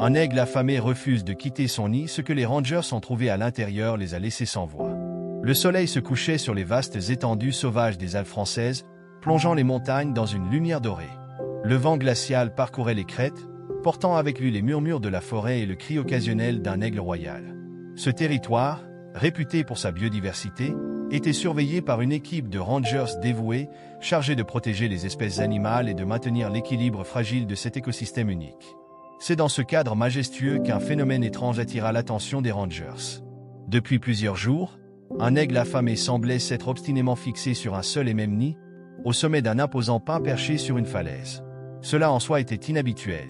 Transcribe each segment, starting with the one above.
Un aigle affamé refuse de quitter son nid, ce que les rangers ont trouvé à l'intérieur les a laissés sans voix. Le soleil se couchait sur les vastes étendues sauvages des Alpes françaises, plongeant les montagnes dans une lumière dorée. Le vent glacial parcourait les crêtes, portant avec lui les murmures de la forêt et le cri occasionnel d'un aigle royal. Ce territoire, réputé pour sa biodiversité, était surveillé par une équipe de rangers dévoués, chargés de protéger les espèces animales et de maintenir l'équilibre fragile de cet écosystème unique. C'est dans ce cadre majestueux qu'un phénomène étrange attira l'attention des rangers. Depuis plusieurs jours, un aigle affamé semblait s'être obstinément fixé sur un seul et même nid, au sommet d'un imposant pin perché sur une falaise. Cela en soi était inhabituel.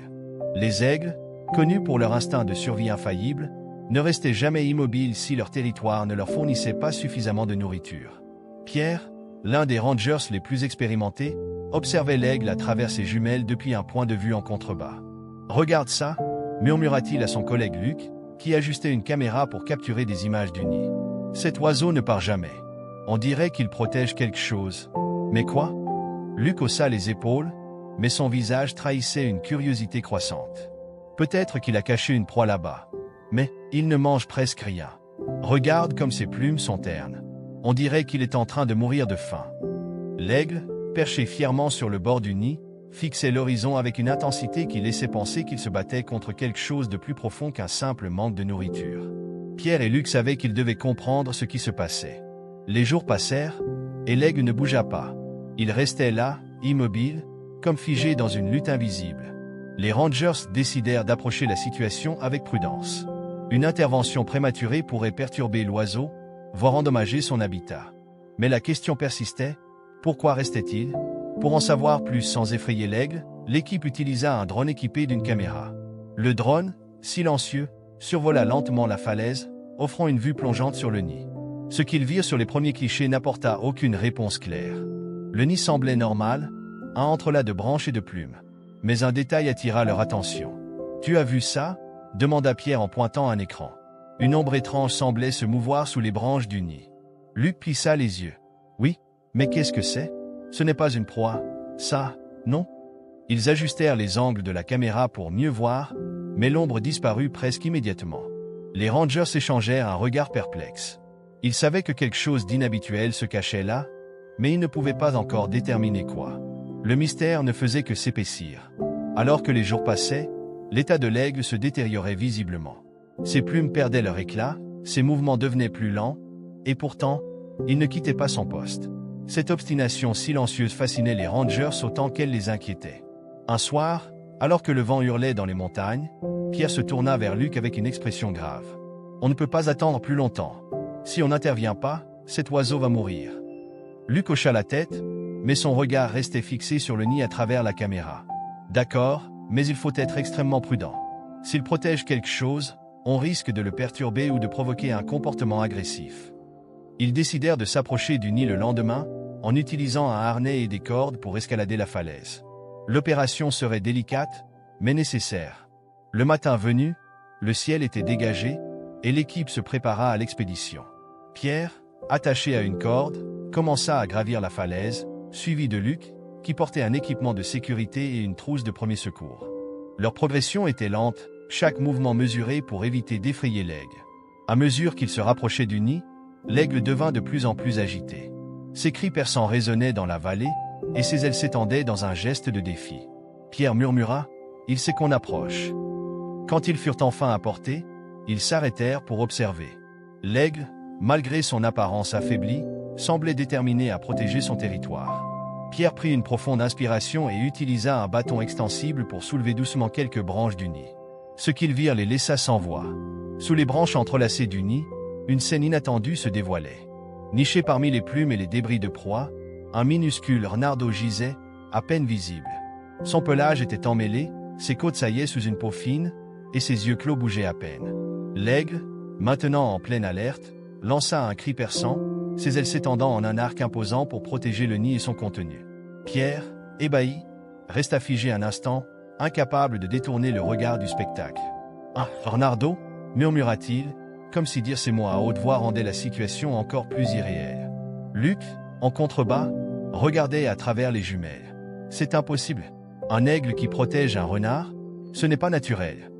Les aigles, connus pour leur instinct de survie infaillible, ne restaient jamais immobiles si leur territoire ne leur fournissait pas suffisamment de nourriture. Pierre, l'un des rangers les plus expérimentés, observait l'aigle à travers ses jumelles depuis un point de vue en contrebas. « Regarde ça » murmura-t-il à son collègue Luc, qui ajustait une caméra pour capturer des images du nid. « Cet oiseau ne part jamais. On dirait qu'il protège quelque chose. Mais quoi » Luc haussa les épaules, mais son visage trahissait une curiosité croissante. Peut-être qu'il a caché une proie là-bas. Mais il ne mange presque rien. Regarde comme ses plumes sont ternes. On dirait qu'il est en train de mourir de faim. L'aigle, perché fièrement sur le bord du nid, fixait l'horizon avec une intensité qui laissait penser qu'il se battait contre quelque chose de plus profond qu'un simple manque de nourriture. Pierre et Luc savaient qu'ils devaient comprendre ce qui se passait. Les jours passèrent, et l'aigle ne bougea pas. Il restait là, immobile, comme figé dans une lutte invisible. Les rangers décidèrent d'approcher la situation avec prudence. Une intervention prématurée pourrait perturber l'oiseau, voire endommager son habitat. Mais la question persistait, pourquoi restait-il ? Pour en savoir plus sans effrayer l'aigle, l'équipe utilisa un drone équipé d'une caméra. Le drone, silencieux, survola lentement la falaise, offrant une vue plongeante sur le nid. Ce qu'ils virent sur les premiers clichés n'apporta aucune réponse claire. Le nid semblait normal, un entrelac de branches et de plumes. Mais un détail attira leur attention. « Tu as vu ça » demanda Pierre en pointant un écran. Une ombre étrange semblait se mouvoir sous les branches du nid. Luc plissa les yeux. « Oui, mais qu'est-ce que c'est ? Ce n'est pas une proie. Ça, non ?» Ils ajustèrent les angles de la caméra pour mieux voir, mais l'ombre disparut presque immédiatement. Les rangers échangèrent un regard perplexe. Ils savaient que quelque chose d'inhabituel se cachait là, mais ils ne pouvaient pas encore déterminer quoi. Le mystère ne faisait que s'épaissir. Alors que les jours passaient, l'état de l'aigle se détériorait visiblement. Ses plumes perdaient leur éclat, ses mouvements devenaient plus lents, et pourtant, il ne quittait pas son poste. Cette obstination silencieuse fascinait les rangers autant qu'elle les inquiétait. Un soir, alors que le vent hurlait dans les montagnes, Pierre se tourna vers Luc avec une expression grave. « On ne peut pas attendre plus longtemps. Si on n'intervient pas, cet oiseau va mourir. » Luc hocha la tête, mais son regard restait fixé sur le nid à travers la caméra. « D'accord, mais il faut être extrêmement prudent. S'il protège quelque chose, on risque de le perturber ou de provoquer un comportement agressif. » Ils décidèrent de s'approcher du nid le lendemain, en utilisant un harnais et des cordes pour escalader la falaise. L'opération serait délicate, mais nécessaire. Le matin venu, le ciel était dégagé, et l'équipe se prépara à l'expédition. Pierre, attaché à une corde, commença à gravir la falaise, suivi de Luc, qui portait un équipement de sécurité et une trousse de premier secours. Leur progression était lente, chaque mouvement mesuré pour éviter d'effrayer l'aigle. À mesure qu'il se rapprochait du nid, l'aigle devint de plus en plus agité. Ses cris perçants résonnaient dans la vallée, et ses ailes s'étendaient dans un geste de défi. Pierre murmura « Il sait qu'on approche ». Quand ils furent enfin à portée, ils s'arrêtèrent pour observer. L'aigle, malgré son apparence affaiblie, semblait déterminé à protéger son territoire. Pierre prit une profonde inspiration et utilisa un bâton extensible pour soulever doucement quelques branches du nid. Ce qu'ils virent les laissa sans voix. Sous les branches entrelacées du nid, une scène inattendue se dévoilait. Niché parmi les plumes et les débris de proie, un minuscule renardeau gisait, à peine visible. Son pelage était emmêlé, ses côtes saillaient sous une peau fine, et ses yeux clos bougeaient à peine. L'aigle, maintenant en pleine alerte, lança un cri perçant, ses ailes s'étendant en un arc imposant pour protéger le nid et son contenu. Pierre, ébahi, resta figé un instant, incapable de détourner le regard du spectacle. « Un renardeau » murmura-t-il, comme si dire ces mots à haute voix rendait la situation encore plus irréelle. Luc, en contrebas, regardait à travers les jumelles. « C'est impossible. Un aigle qui protège un renard, ce n'est pas naturel. »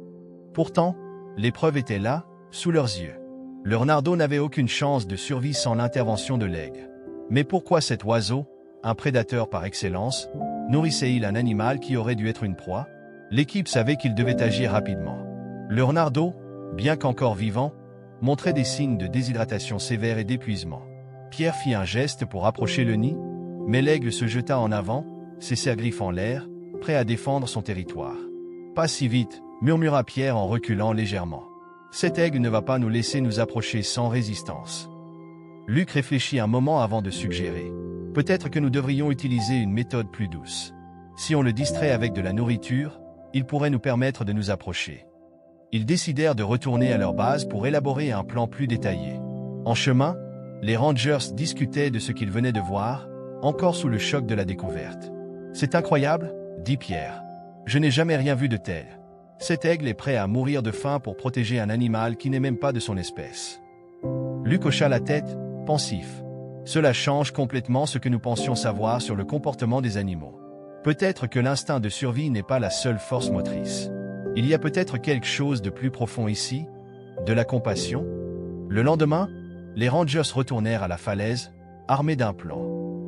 Pourtant, l'épreuve était là, sous leurs yeux. Le renardeau n'avait aucune chance de survie sans l'intervention de l'aigle. Mais pourquoi cet oiseau, un prédateur par excellence, nourrissait-il un animal qui aurait dû être une proie? L'équipe savait qu'il devait agir rapidement. Le renardeau, bien qu'encore vivant, montrait des signes de déshydratation sévère et d'épuisement. Pierre fit un geste pour approcher le nid, mais l'aigle se jeta en avant, ses serres griffes en l'air, prêt à défendre son territoire. « Pas si vite », murmura Pierre en reculant légèrement. « Cet aigle ne va pas nous laisser nous approcher sans résistance. » Luc réfléchit un moment avant de suggérer. « Peut-être que nous devrions utiliser une méthode plus douce. Si on le distrait avec de la nourriture, il pourrait nous permettre de nous approcher. » Ils décidèrent de retourner à leur base pour élaborer un plan plus détaillé. En chemin, les Rangers discutaient de ce qu'ils venaient de voir, encore sous le choc de la découverte. « C'est incroyable, » dit Pierre. « Je n'ai jamais rien vu de tel. Cet aigle est prêt à mourir de faim pour protéger un animal qui n'est même pas de son espèce. » Luc hocha la tête, pensif. Cela change complètement ce que nous pensions savoir sur le comportement des animaux. Peut-être que l'instinct de survie n'est pas la seule force motrice. Il y a peut-être quelque chose de plus profond ici, de la compassion. Le lendemain, les Rangers retournèrent à la falaise, armés d'un plan.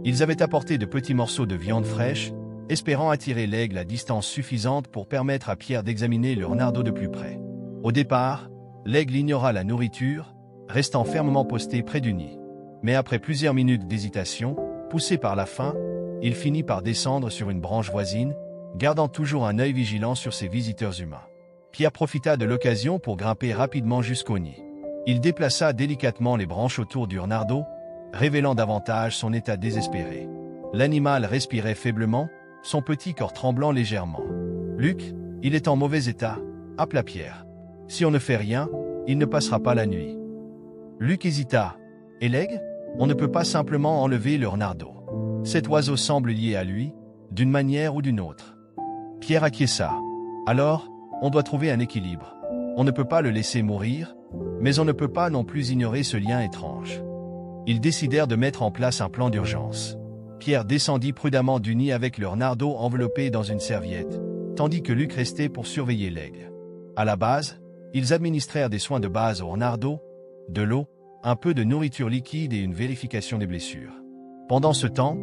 Ils avaient apporté de petits morceaux de viande fraîche, espérant attirer l'aigle à distance suffisante pour permettre à Pierre d'examiner le renardeau de plus près. Au départ, l'aigle ignora la nourriture, restant fermement posté près du nid. Mais après plusieurs minutes d'hésitation, poussé par la faim, il finit par descendre sur une branche voisine, gardant toujours un œil vigilant sur ses visiteurs humains. Pierre profita de l'occasion pour grimper rapidement jusqu'au nid. Il déplaça délicatement les branches autour du renardeau, révélant davantage son état désespéré. L'animal respirait faiblement, son petit corps tremblant légèrement. « Luc, il est en mauvais état, » appela Pierre. « Si on ne fait rien, il ne passera pas la nuit. » Luc hésita. « Et l'aigle? On ne peut pas simplement enlever le renardeau. Cet oiseau semble lié à lui, d'une manière ou d'une autre. » Pierre acquiesça. « Alors, on doit trouver un équilibre. On ne peut pas le laisser mourir, mais on ne peut pas non plus ignorer ce lien étrange. » Ils décidèrent de mettre en place un plan d'urgence. Pierre descendit prudemment du nid avec le renardeau enveloppé dans une serviette, tandis que Luc restait pour surveiller l'aigle. À la base, ils administrèrent des soins de base au renardeau, de l'eau, un peu de nourriture liquide et une vérification des blessures. Pendant ce temps,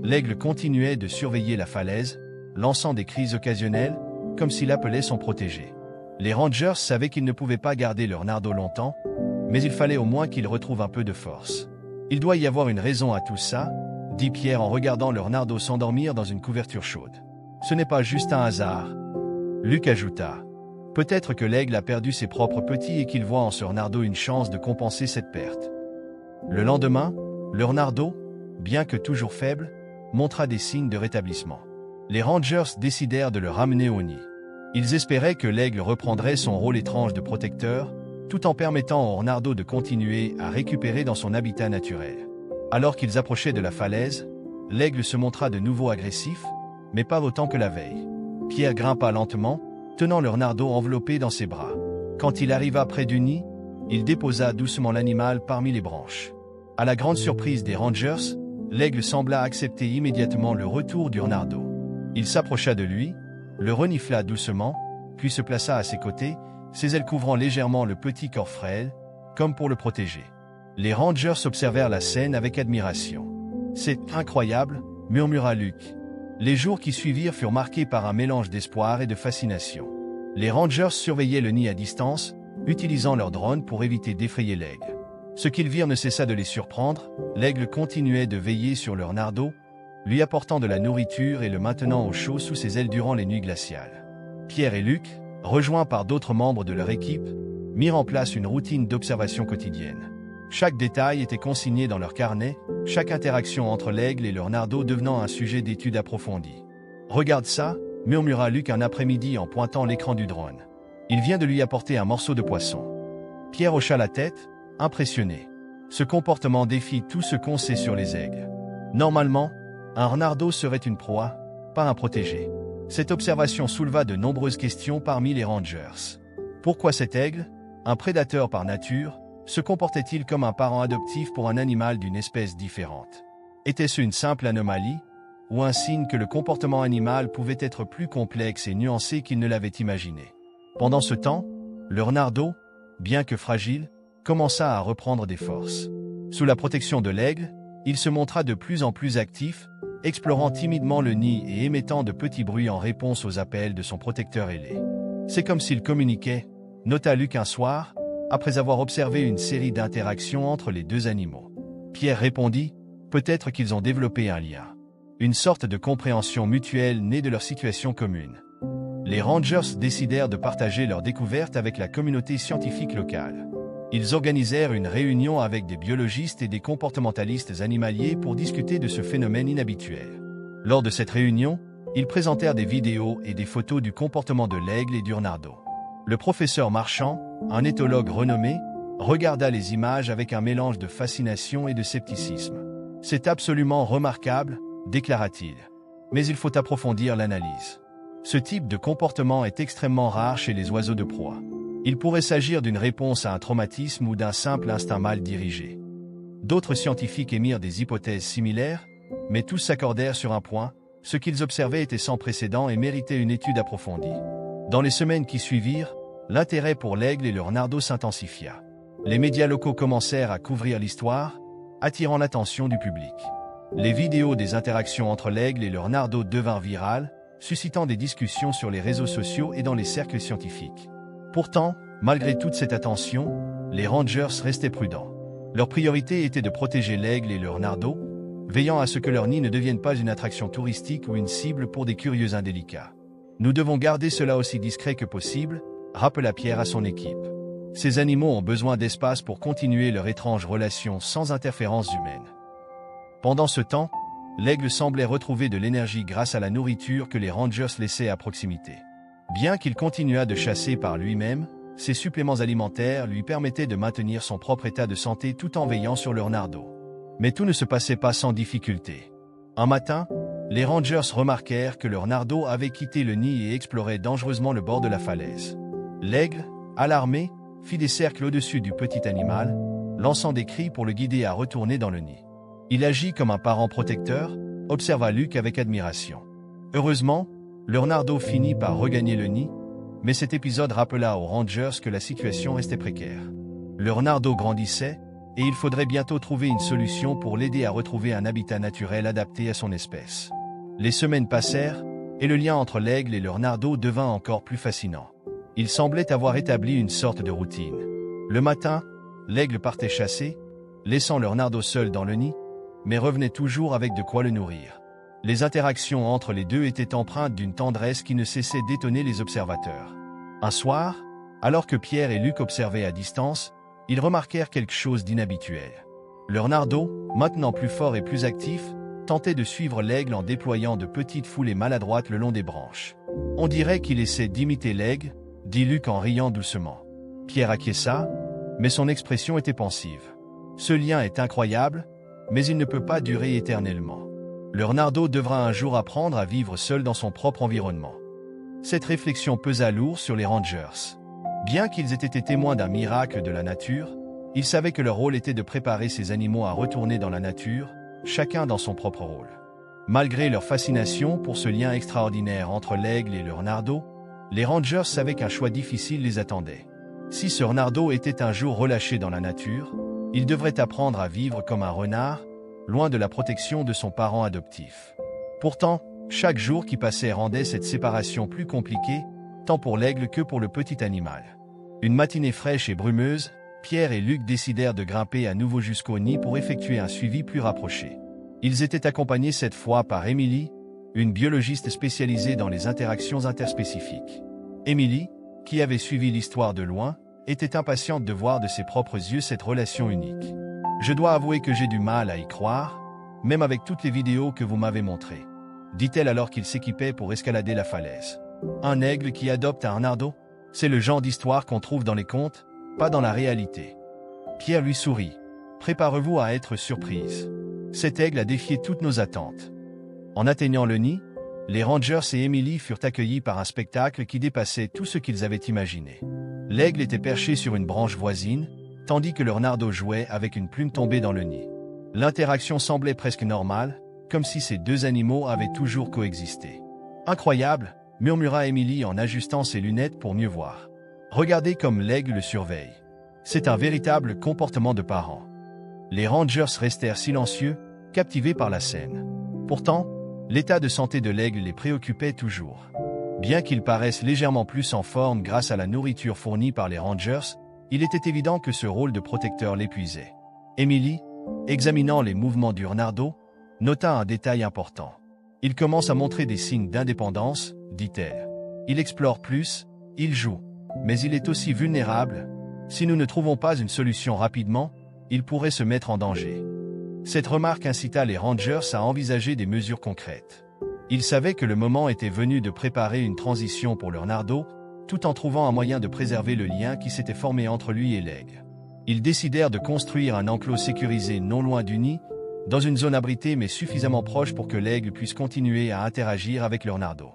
l'aigle continuait de surveiller la falaise, lançant des cris occasionnels, comme s'il appelait son protégé. Les Rangers savaient qu'ils ne pouvaient pas garder le renardeau longtemps, mais il fallait au moins qu'il retrouve un peu de force. « Il doit y avoir une raison à tout ça, » dit Pierre en regardant le renardeau s'endormir dans une couverture chaude. « Ce n'est pas juste un hasard. » Luc ajouta. « Peut-être que l'aigle a perdu ses propres petits et qu'il voit en ce renardeau une chance de compenser cette perte. » Le lendemain, le renardeau, bien que toujours faible, montra des signes de rétablissement. Les Rangers décidèrent de le ramener au nid. Ils espéraient que l'aigle reprendrait son rôle étrange de protecteur, tout en permettant au renardeau de continuer à récupérer dans son habitat naturel. Alors qu'ils approchaient de la falaise, l'aigle se montra de nouveau agressif, mais pas autant que la veille. Pierre grimpa lentement, tenant le renardeau enveloppé dans ses bras. Quand il arriva près du nid, il déposa doucement l'animal parmi les branches. À la grande surprise des Rangers, l'aigle sembla accepter immédiatement le retour du renardeau. Il s'approcha de lui, le renifla doucement, puis se plaça à ses côtés, ses ailes couvrant légèrement le petit corps frêle, comme pour le protéger. Les Rangers observèrent la scène avec admiration. « C'est incroyable », murmura Luc. Les jours qui suivirent furent marqués par un mélange d'espoir et de fascination. Les Rangers surveillaient le nid à distance, utilisant leur drone pour éviter d'effrayer l'aigle. Ce qu'ils virent ne cessa de les surprendre, l'aigle continuait de veiller sur le renardeau, lui apportant de la nourriture et le maintenant au chaud sous ses ailes durant les nuits glaciales. Pierre et Luc, rejoints par d'autres membres de leur équipe, mirent en place une routine d'observation quotidienne. Chaque détail était consigné dans leur carnet, chaque interaction entre l'aigle et le renardeau devenant un sujet d'étude approfondie. « Regarde ça », murmura Luc un après-midi en pointant l'écran du drone. « Il vient de lui apporter un morceau de poisson. » Pierre hocha la tête, impressionné. Ce comportement défie tout ce qu'on sait sur les aigles. Normalement, un renardeau serait une proie, pas un protégé. Cette observation souleva de nombreuses questions parmi les Rangers. Pourquoi cet aigle, un prédateur par nature, se comportait-il comme un parent adoptif pour un animal d'une espèce différente? Était-ce une simple anomalie, ou un signe que le comportement animal pouvait être plus complexe et nuancé qu'il ne l'avait imaginé? Pendant ce temps, Le renardeau, bien que fragile, commença à reprendre des forces. Sous la protection de l'aigle, il se montra de plus en plus actif, explorant timidement le nid et émettant de petits bruits en réponse aux appels de son protecteur ailé. C'est comme s'il communiquait, nota Luc un soir, après avoir observé une série d'interactions entre les deux animaux. Pierre répondit, peut-être qu'ils ont développé un lien. Une sorte de compréhension mutuelle née de leur situation commune. Les Rangers décidèrent de partager leurs découvertes avec la communauté scientifique locale. Ils organisèrent une réunion avec des biologistes et des comportementalistes animaliers pour discuter de ce phénomène inhabituel. Lors de cette réunion, ils présentèrent des vidéos et des photos du comportement de l'aigle et du renardeau. Le professeur Marchand, un éthologue renommé, regarda les images avec un mélange de fascination et de scepticisme. « C'est absolument remarquable », déclara-t-il. Mais il faut approfondir l'analyse. Ce type de comportement est extrêmement rare chez les oiseaux de proie. Il pourrait s'agir d'une réponse à un traumatisme ou d'un simple instinct mal dirigé. D'autres scientifiques émirent des hypothèses similaires, mais tous s'accordèrent sur un point, ce qu'ils observaient était sans précédent et méritait une étude approfondie. Dans les semaines qui suivirent, l'intérêt pour l'aigle et le renardeau s'intensifia. Les médias locaux commencèrent à couvrir l'histoire, attirant l'attention du public. Les vidéos des interactions entre l'aigle et le renardeau devinrent virales, suscitant des discussions sur les réseaux sociaux et dans les cercles scientifiques. Pourtant, malgré toute cette attention, les Rangers restaient prudents. Leur priorité était de protéger l'aigle et le renardeau, veillant à ce que leur nid ne devienne pas une attraction touristique ou une cible pour des curieux indélicats. « Nous devons garder cela aussi discret que possible », rappela Pierre à son équipe. Ces animaux ont besoin d'espace pour continuer leur étrange relation sans interférence humaine. Pendant ce temps, l'aigle semblait retrouver de l'énergie grâce à la nourriture que les Rangers laissaient à proximité. Bien qu'il continuât de chasser par lui-même, ces suppléments alimentaires lui permettaient de maintenir son propre état de santé tout en veillant sur le renardeau. Mais tout ne se passait pas sans difficulté. Un matin, les Rangers remarquèrent que le renardeau avait quitté le nid et explorait dangereusement le bord de la falaise. L'aigle, alarmé, fit des cercles au-dessus du petit animal, lançant des cris pour le guider à retourner dans le nid. Il agit comme un parent protecteur, observa Luc avec admiration. Heureusement, le renardeau finit par regagner le nid, mais cet épisode rappela aux Rangers que la situation restait précaire. Le renardeau grandissait, et il faudrait bientôt trouver une solution pour l'aider à retrouver un habitat naturel adapté à son espèce. Les semaines passèrent, et le lien entre l'aigle et le renardeau devint encore plus fascinant. Il semblait avoir établi une sorte de routine. Le matin, l'aigle partait chasser, laissant le renardeau seul dans le nid, mais revenait toujours avec de quoi le nourrir. Les interactions entre les deux étaient empreintes d'une tendresse qui ne cessait d'étonner les observateurs. Un soir, alors que Pierre et Luc observaient à distance, ils remarquèrent quelque chose d'inhabituel. Le renardeau, maintenant plus fort et plus actif, tentait de suivre l'aigle en déployant de petites foulées maladroites le long des branches. « On dirait qu'il essaie d'imiter l'aigle », dit Luc en riant doucement. Pierre acquiesça, mais son expression était pensive. « Ce lien est incroyable, mais il ne peut pas durer éternellement. Le renardeau devra un jour apprendre à vivre seul dans son propre environnement. » Cette réflexion pesa lourd sur les Rangers. Bien qu'ils aient été témoins d'un miracle de la nature, ils savaient que leur rôle était de préparer ces animaux à retourner dans la nature, chacun dans son propre rôle. Malgré leur fascination pour ce lien extraordinaire entre l'aigle et le renardeau, les Rangers savaient qu'un choix difficile les attendait. Si ce renardeau était un jour relâché dans la nature, il devrait apprendre à vivre comme un renard, loin de la protection de son parent adoptif. Pourtant, chaque jour qui passait rendait cette séparation plus compliquée, tant pour l'aigle que pour le petit animal. Une matinée fraîche et brumeuse, Pierre et Luc décidèrent de grimper à nouveau jusqu'au nid pour effectuer un suivi plus rapproché. Ils étaient accompagnés cette fois par Émilie, une biologiste spécialisée dans les interactions interspécifiques. Émilie, qui avait suivi l'histoire de loin, était impatiente de voir de ses propres yeux cette relation unique. « Je dois avouer que j'ai du mal à y croire, même avec toutes les vidéos que vous m'avez montrées, » dit-elle alors qu'ils s'équipaient pour escalader la falaise. Un aigle qui adopte un renardeau, c'est le genre d'histoire qu'on trouve dans les contes, pas dans la réalité. Pierre lui sourit. Préparez-vous à être surprise. Cet aigle a défié toutes nos attentes. En atteignant le nid, les Rangers et Émilie furent accueillis par un spectacle qui dépassait tout ce qu'ils avaient imaginé. L'aigle était perché sur une branche voisine, tandis que le renardeau jouait avec une plume tombée dans le nid. L'interaction semblait presque normale, comme si ces deux animaux avaient toujours coexisté. Incroyable, murmura Émilie en ajustant ses lunettes pour mieux voir. Regardez comme l'aigle le surveille. C'est un véritable comportement de parent. Les Rangers restèrent silencieux, captivés par la scène. Pourtant, l'état de santé de l'aigle les préoccupait toujours. Bien qu'ils paraissent légèrement plus en forme grâce à la nourriture fournie par les Rangers, il était évident que ce rôle de protecteur l'épuisait. Emily, examinant les mouvements du renardeau, nota un détail important. Il commence à montrer des signes d'indépendance, dit-elle. Il explore plus, il joue. Mais il est aussi vulnérable. Si nous ne trouvons pas une solution rapidement, il pourrait se mettre en danger. Cette remarque incita les Rangers à envisager des mesures concrètes. Ils savaient que le moment était venu de préparer une transition pour le renardeau, tout en trouvant un moyen de préserver le lien qui s'était formé entre lui et l'aigle. Ils décidèrent de construire un enclos sécurisé non loin du nid, dans une zone abritée mais suffisamment proche pour que l'aigle puisse continuer à interagir avec le renardeau.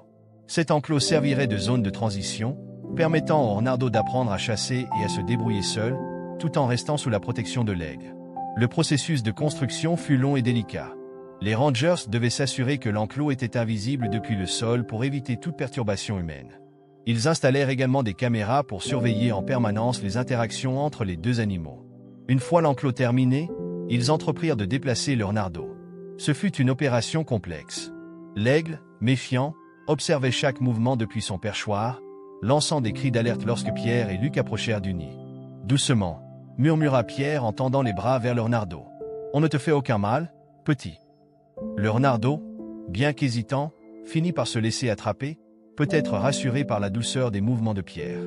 Cet enclos servirait de zone de transition, permettant au renardeau d'apprendre à chasser et à se débrouiller seul, tout en restant sous la protection de l'aigle. Le processus de construction fut long et délicat. Les Rangers devaient s'assurer que l'enclos était invisible depuis le sol pour éviter toute perturbation humaine. Ils installèrent également des caméras pour surveiller en permanence les interactions entre les deux animaux. Une fois l'enclos terminé, ils entreprirent de déplacer le renardeau. Ce fut une opération complexe. L'aigle, méfiant, observait chaque mouvement depuis son perchoir, lançant des cris d'alerte lorsque Pierre et Luc approchèrent du nid. « Doucement », murmura Pierre en tendant les bras vers le renardeau. « On ne te fait aucun mal, petit. » Le renardeau, bien qu'hésitant, finit par se laisser attraper, peut-être rassuré par la douceur des mouvements de Pierre.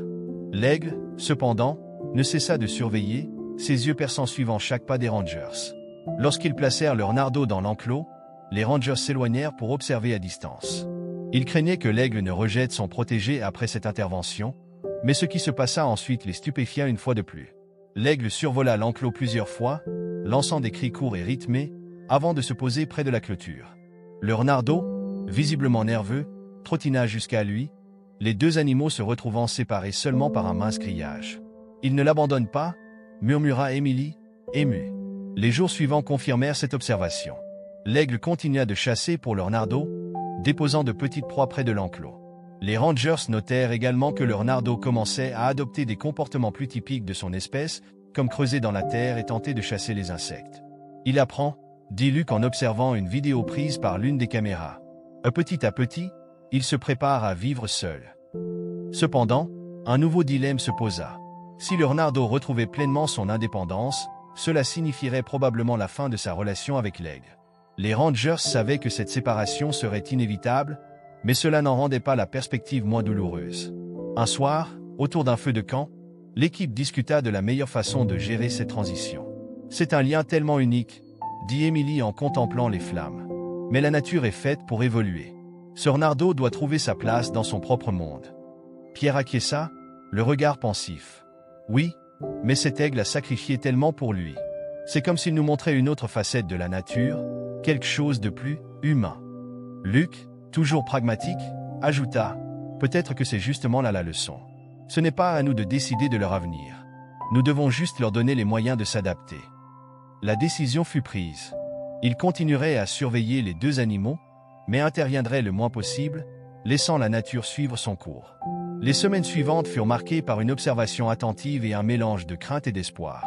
L'aigle, cependant, ne cessa de surveiller, ses yeux perçants suivant chaque pas des Rangers. Lorsqu'ils placèrent le renardeau dans l'enclos, les Rangers s'éloignèrent pour observer à distance. Ils craignaient que l'aigle ne rejette son protégé après cette intervention, mais ce qui se passa ensuite les stupéfia une fois de plus. L'aigle survola l'enclos plusieurs fois, lançant des cris courts et rythmés, avant de se poser près de la clôture. Le renardeau, visiblement nerveux, trottina jusqu'à lui, les deux animaux se retrouvant séparés seulement par un mince grillage. « Il ne l'abandonne pas » murmura Emily, émue. Les jours suivants confirmèrent cette observation. L'aigle continua de chasser pour le renardeau, déposant de petites proies près de l'enclos. Les Rangers notèrent également que le renardeau commençait à adopter des comportements plus typiques de son espèce, comme creuser dans la terre et tenter de chasser les insectes. « Il apprend », dit Luc en observant une vidéo prise par l'une des caméras. Petit à petit, il se prépare à vivre seul. Cependant, un nouveau dilemme se posa. Si le renardeau retrouvait pleinement son indépendance, cela signifierait probablement la fin de sa relation avec l'aigle. Les Rangers savaient que cette séparation serait inévitable, mais cela n'en rendait pas la perspective moins douloureuse. Un soir, autour d'un feu de camp, l'équipe discuta de la meilleure façon de gérer cette transition. « C'est un lien tellement unique », dit Emily en contemplant les flammes. « Mais la nature est faite pour évoluer. Ce renardeau doit trouver sa place dans son propre monde. » Pierre acquiesça, le regard pensif. « Oui, mais cet aigle a sacrifié tellement pour lui. C'est comme s'il nous montrait une autre facette de la nature, quelque chose de plus humain. » Luc, toujours pragmatique, ajouta « Peut-être que c'est justement là la leçon. Ce n'est pas à nous de décider de leur avenir. Nous devons juste leur donner les moyens de s'adapter. » La décision fut prise. Ils continueraient à surveiller les deux animaux, mais interviendraient le moins possible, laissant la nature suivre son cours. Les semaines suivantes furent marquées par une observation attentive et un mélange de crainte et d'espoir.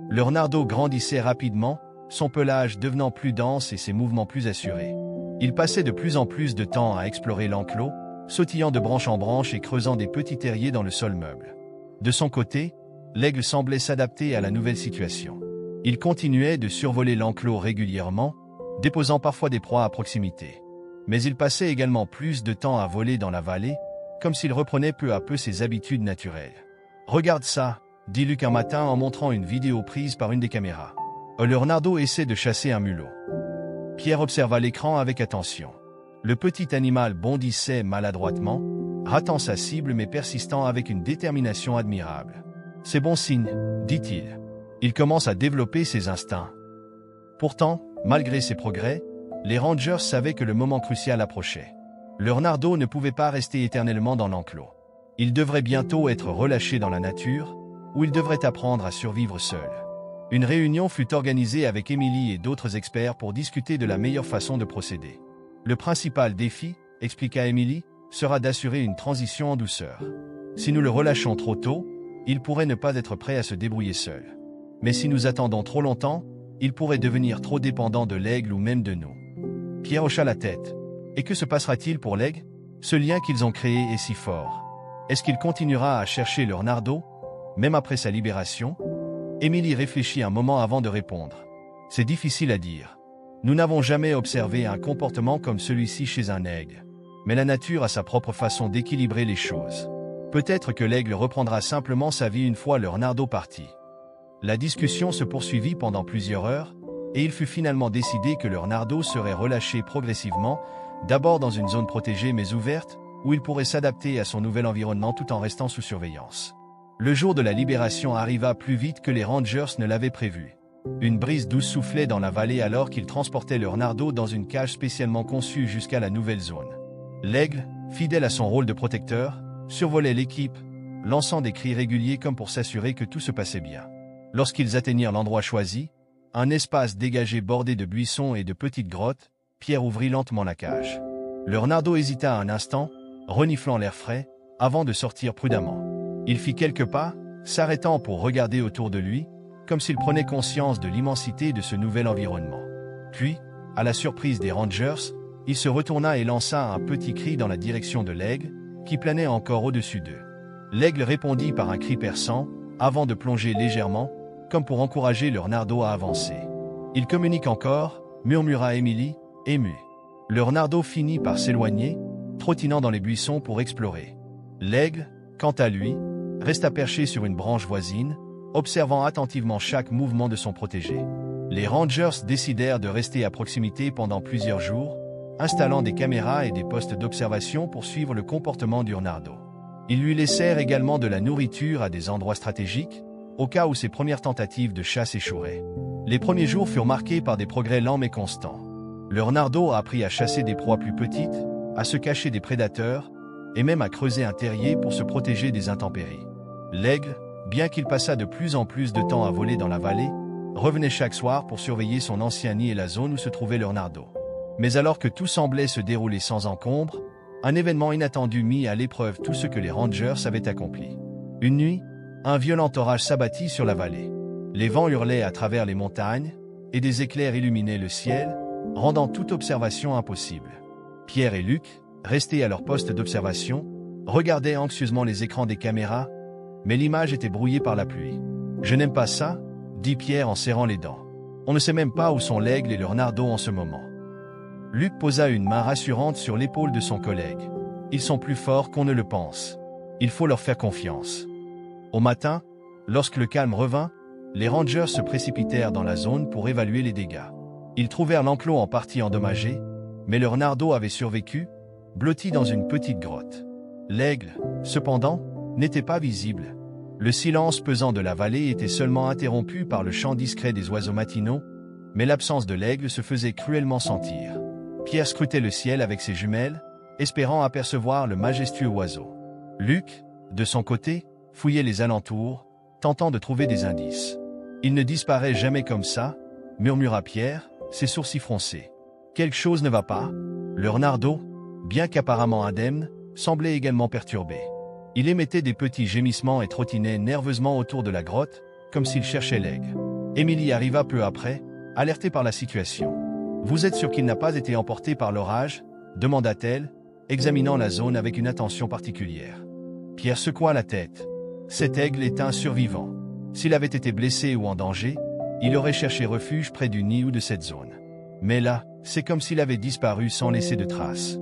Le renardeau grandissait rapidement, son pelage devenant plus dense et ses mouvements plus assurés. Il passait de plus en plus de temps à explorer l'enclos, sautillant de branche en branche et creusant des petits terriers dans le sol meuble. De son côté, l'aigle semblait s'adapter à la nouvelle situation. Il continuait de survoler l'enclos régulièrement, déposant parfois des proies à proximité. Mais il passait également plus de temps à voler dans la vallée, comme s'il reprenait peu à peu ses habitudes naturelles. « Regarde ça », dit Luc un matin en montrant une vidéo prise par une des caméras. Le renardeau essaie de chasser un mulot. Pierre observa l'écran avec attention. Le petit animal bondissait maladroitement, ratant sa cible mais persistant avec une détermination admirable. « C'est bon signe », dit-il. Il commence à développer ses instincts. Pourtant, malgré ses progrès, les Rangers savaient que le moment crucial approchait. Le renardeau ne pouvait pas rester éternellement dans l'enclos. Il devrait bientôt être relâché dans la nature, où il devrait apprendre à survivre seul. Une réunion fut organisée avec Emily et d'autres experts pour discuter de la meilleure façon de procéder. Le principal défi, expliqua Emily, sera d'assurer une transition en douceur. Si nous le relâchons trop tôt, il pourrait ne pas être prêt à se débrouiller seul. Mais si nous attendons trop longtemps, il pourrait devenir trop dépendant de l'aigle ou même de nous. Pierre hocha la tête. Et que se passera-t-il pour l'aigle? Ce lien qu'ils ont créé est si fort. Est-ce qu'il continuera à chercher le renardeau, même après sa libération? Émilie réfléchit un moment avant de répondre. C'est difficile à dire. Nous n'avons jamais observé un comportement comme celui-ci chez un aigle. Mais la nature a sa propre façon d'équilibrer les choses. Peut-être que l'aigle reprendra simplement sa vie une fois le renardeau parti. La discussion se poursuivit pendant plusieurs heures, et il fut finalement décidé que le renardeau serait relâché progressivement, d'abord dans une zone protégée mais ouverte, où il pourrait s'adapter à son nouvel environnement tout en restant sous surveillance. Le jour de la libération arriva plus vite que les rangers ne l'avaient prévu. Une brise douce soufflait dans la vallée alors qu'ils transportaient le renardeau dans une cage spécialement conçue jusqu'à la nouvelle zone. L'aigle, fidèle à son rôle de protecteur, survolait l'équipe, lançant des cris réguliers comme pour s'assurer que tout se passait bien. Lorsqu'ils atteignirent l'endroit choisi, un espace dégagé bordé de buissons et de petites grottes, Pierre ouvrit lentement la cage. Le renardeau hésita un instant, reniflant l'air frais, avant de sortir prudemment. Il fit quelques pas, s'arrêtant pour regarder autour de lui, comme s'il prenait conscience de l'immensité de ce nouvel environnement. Puis, à la surprise des rangers, il se retourna et lança un petit cri dans la direction de l'aigle, qui planait encore au-dessus d'eux. L'aigle répondit par un cri perçant, avant de plonger légèrement, comme pour encourager le renardeau à avancer. « Il communique encore » murmura Émilie, émue. Le renardeau finit par s'éloigner, trottinant dans les buissons pour explorer. L'aigle, quant à lui, resta perché sur une branche voisine, observant attentivement chaque mouvement de son protégé. Les rangers décidèrent de rester à proximité pendant plusieurs jours, installant des caméras et des postes d'observation pour suivre le comportement du renardeau. Ils lui laissèrent également de la nourriture à des endroits stratégiques, au cas où ses premières tentatives de chasse échoueraient. Les premiers jours furent marqués par des progrès lents mais constants. Le renardeau a appris à chasser des proies plus petites, à se cacher des prédateurs, et même à creuser un terrier pour se protéger des intempéries. L'aigle, bien qu'il passât de plus en plus de temps à voler dans la vallée, revenait chaque soir pour surveiller son ancien nid et la zone où se trouvait le renardeau. Mais alors que tout semblait se dérouler sans encombre, un événement inattendu mit à l'épreuve tout ce que les rangers avaient accompli. Une nuit, un violent orage s'abattit sur la vallée. Les vents hurlaient à travers les montagnes, et des éclairs illuminaient le ciel, rendant toute observation impossible. Pierre et Luc, restés à leur poste d'observation, regardaient anxieusement les écrans des caméras, mais l'image était brouillée par la pluie. « Je n'aime pas ça », dit Pierre en serrant les dents. « On ne sait même pas où sont l'aigle et le renardeau en ce moment. » Luc posa une main rassurante sur l'épaule de son collègue. « Ils sont plus forts qu'on ne le pense. Il faut leur faire confiance. » Au matin, lorsque le calme revint, les rangers se précipitèrent dans la zone pour évaluer les dégâts. Ils trouvèrent l'enclos en partie endommagé, mais le renardeau avait survécu, blotti dans une petite grotte. L'aigle, cependant, n'était pas visible. Le silence pesant de la vallée était seulement interrompu par le chant discret des oiseaux matinaux, mais l'absence de l'aigle se faisait cruellement sentir. Pierre scrutait le ciel avec ses jumelles, espérant apercevoir le majestueux oiseau. Luc, de son côté, fouillait les alentours, tentant de trouver des indices. « Il ne disparaît jamais comme ça », murmura Pierre, ses sourcils froncés. « Quelque chose ne va pas. » Le renardeau, bien qu'apparemment indemne, semblait également perturbé. Il émettait des petits gémissements et trottinait nerveusement autour de la grotte, comme s'il cherchait l'aigle. Émilie arriva peu après, alertée par la situation. « Vous êtes sûr qu'il n'a pas été emporté par l'orage » demanda-t-elle, examinant la zone avec une attention particulière. Pierre secoua la tête. Cet aigle est un survivant. S'il avait été blessé ou en danger, il aurait cherché refuge près du nid ou de cette zone. Mais là, c'est comme s'il avait disparu sans laisser de traces.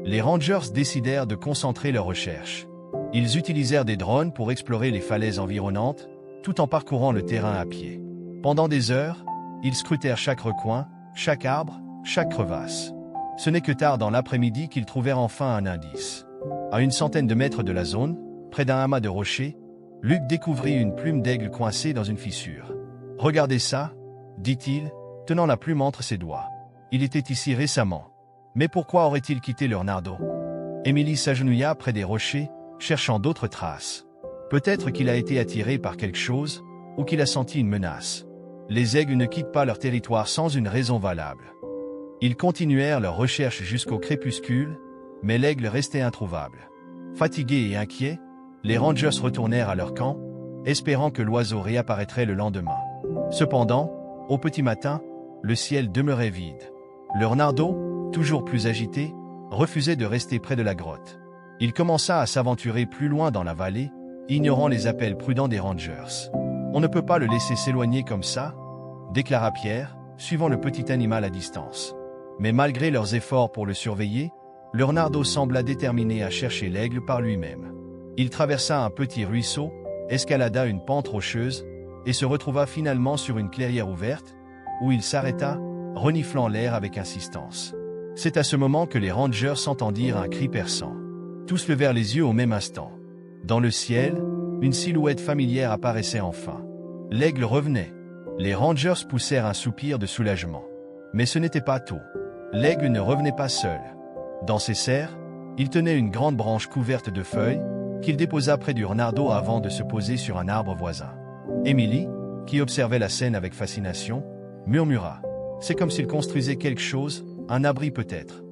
Les rangers décidèrent de concentrer leurs recherches. Ils utilisèrent des drones pour explorer les falaises environnantes, tout en parcourant le terrain à pied. Pendant des heures, ils scrutèrent chaque recoin, chaque arbre, chaque crevasse. Ce n'est que tard dans l'après-midi qu'ils trouvèrent enfin un indice. À une centaine de mètres de la zone, près d'un amas de rochers, Luc découvrit une plume d'aigle coincée dans une fissure. « Regardez ça » dit-il, tenant la plume entre ses doigts. « Il était ici récemment. Mais pourquoi aurait-il quitté le renardeau » Émilie s'agenouilla près des rochers, cherchant d'autres traces. Peut-être qu'il a été attiré par quelque chose, ou qu'il a senti une menace. Les aigles ne quittent pas leur territoire sans une raison valable. Ils continuèrent leurs recherches jusqu'au crépuscule, mais l'aigle restait introuvable. Fatigués et inquiets, les rangers retournèrent à leur camp, espérant que l'oiseau réapparaîtrait le lendemain. Cependant, au petit matin, le ciel demeurait vide. Le renardeau, toujours plus agité, refusait de rester près de la grotte. Il commença à s'aventurer plus loin dans la vallée, ignorant les appels prudents des rangers. « On ne peut pas le laisser s'éloigner comme ça », déclara Pierre, suivant le petit animal à distance. Mais malgré leurs efforts pour le surveiller, le renardeau sembla déterminé à chercher l'aigle par lui-même. Il traversa un petit ruisseau, escalada une pente rocheuse, et se retrouva finalement sur une clairière ouverte, où il s'arrêta, reniflant l'air avec insistance. C'est à ce moment que les rangers entendirent un cri perçant. Tous levèrent les yeux au même instant. Dans le ciel, une silhouette familière apparaissait enfin. L'aigle revenait. Les rangers poussèrent un soupir de soulagement. Mais ce n'était pas tout. L'aigle ne revenait pas seul. Dans ses serres, il tenait une grande branche couverte de feuilles, qu'il déposa près du renardeau avant de se poser sur un arbre voisin. Émilie, qui observait la scène avec fascination, murmura. C'est comme s'il construisait quelque chose, un abri peut-être.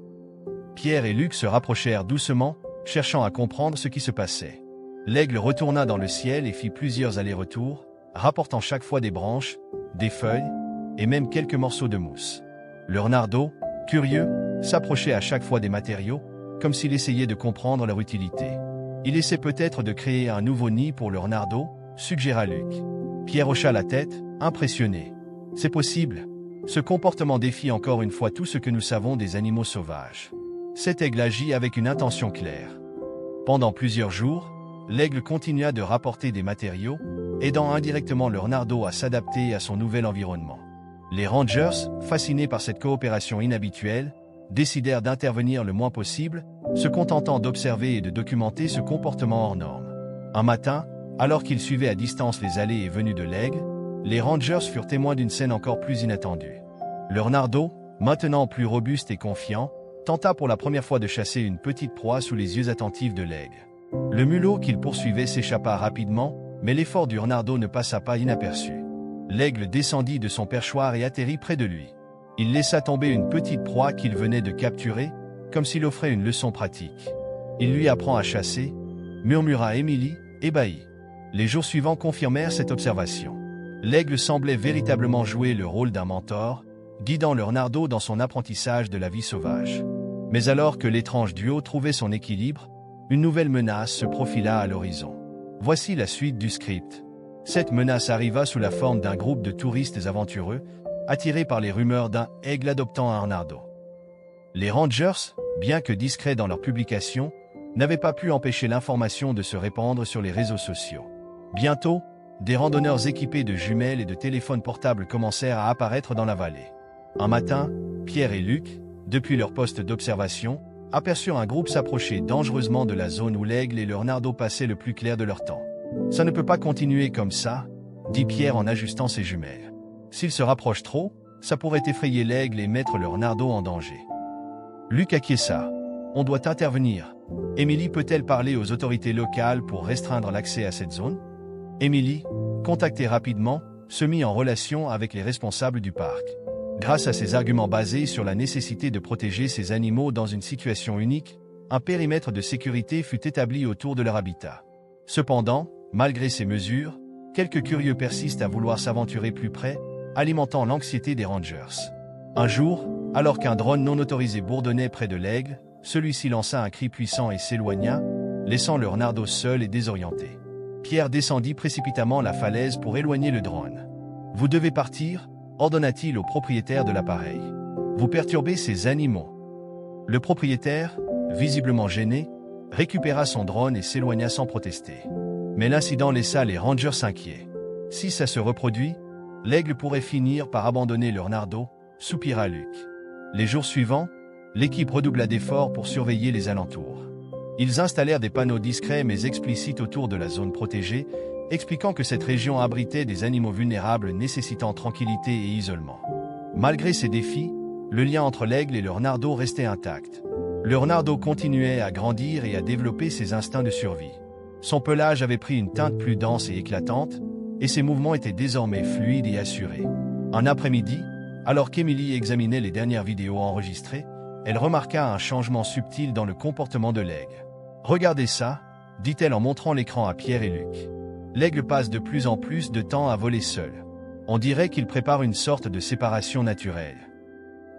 Pierre et Luc se rapprochèrent doucement, cherchant à comprendre ce qui se passait. L'aigle retourna dans le ciel et fit plusieurs allers-retours, rapportant chaque fois des branches, des feuilles, et même quelques morceaux de mousse. Le renardeau, curieux, s'approchait à chaque fois des matériaux, comme s'il essayait de comprendre leur utilité. Il essaie peut-être de créer un nouveau nid pour le renardeau, suggéra Luc. Pierre hocha la tête, impressionné. C'est possible. Ce comportement défie encore une fois tout ce que nous savons des animaux sauvages. Cet aigle agit avec une intention claire. Pendant plusieurs jours, l'aigle continua de rapporter des matériaux, aidant indirectement le renardeau à s'adapter à son nouvel environnement. Les rangers, fascinés par cette coopération inhabituelle, décidèrent d'intervenir le moins possible, se contentant d'observer et de documenter ce comportement hors norme. Un matin, alors qu'ils suivaient à distance les allées et venues de l'aigle, les rangers furent témoins d'une scène encore plus inattendue. Le renardeau, maintenant plus robuste et confiant, tenta pour la première fois de chasser une petite proie sous les yeux attentifs de l'aigle. Le mulot qu'il poursuivait s'échappa rapidement, mais l'effort du renardeau ne passa pas inaperçu. L'aigle descendit de son perchoir et atterrit près de lui. Il laissa tomber une petite proie qu'il venait de capturer, comme s'il offrait une leçon pratique. Il lui apprend à chasser, murmura Émilie, ébahie. Les jours suivants confirmèrent cette observation. L'aigle semblait véritablement jouer le rôle d'un mentor, guidant le renardeau dans son apprentissage de la vie sauvage. Mais alors que l'étrange duo trouvait son équilibre, une nouvelle menace se profila à l'horizon. Voici la suite du script. Cette menace arriva sous la forme d'un groupe de touristes aventureux, attirés par les rumeurs d'un aigle adoptant un renardeau. Les rangers, bien que discrets dans leurs publications, n'avaient pas pu empêcher l'information de se répandre sur les réseaux sociaux. Bientôt, des randonneurs équipés de jumelles et de téléphones portables commencèrent à apparaître dans la vallée. Un matin, Pierre et Luc, depuis leur poste d'observation, aperçurent un groupe s'approcher dangereusement de la zone où l'aigle et le renardeau passaient le plus clair de leur temps. « Ça ne peut pas continuer comme ça », dit Pierre en ajustant ses jumelles. « S'il se rapproche trop, ça pourrait effrayer l'aigle et mettre le renardeau en danger. » Luc acquiesça. « On doit intervenir. Émilie peut-elle parler aux autorités locales pour restreindre l'accès à cette zone ?» Émilie, contactée rapidement, se mit en relation avec les responsables du parc. Grâce à ses arguments basés sur la nécessité de protéger ces animaux dans une situation unique, un périmètre de sécurité fut établi autour de leur habitat. Cependant, malgré ces mesures, quelques curieux persistent à vouloir s'aventurer plus près, alimentant l'anxiété des rangers. Un jour, alors qu'un drone non autorisé bourdonnait près de l'aigle, celui-ci lança un cri puissant et s'éloigna, laissant le renardeau seul et désorienté. Pierre descendit précipitamment la falaise pour éloigner le drone. « Vous devez partir », ordonna-t-il au propriétaire de l'appareil. « Vous perturbez ces animaux. » Le propriétaire, visiblement gêné, récupéra son drone et s'éloigna sans protester. Mais l'incident laissa les rangers inquiets. Si ça se reproduit, l'aigle pourrait finir par abandonner le renardeau, soupira Luc. Les jours suivants, l'équipe redoubla d'efforts pour surveiller les alentours. Ils installèrent des panneaux discrets mais explicites autour de la zone protégée, expliquant que cette région abritait des animaux vulnérables nécessitant tranquillité et isolement. Malgré ces défis, le lien entre l'aigle et le renardeau restait intact. Le renardeau continuait à grandir et à développer ses instincts de survie. Son pelage avait pris une teinte plus dense et éclatante, et ses mouvements étaient désormais fluides et assurés. Un après-midi, alors qu'Émilie examinait les dernières vidéos enregistrées, elle remarqua un changement subtil dans le comportement de l'aigle. « Regardez ça », dit-elle en montrant l'écran à Pierre et Luc. l'aigle passe de plus en plus de temps à voler seul. On dirait qu'il prépare une sorte de séparation naturelle.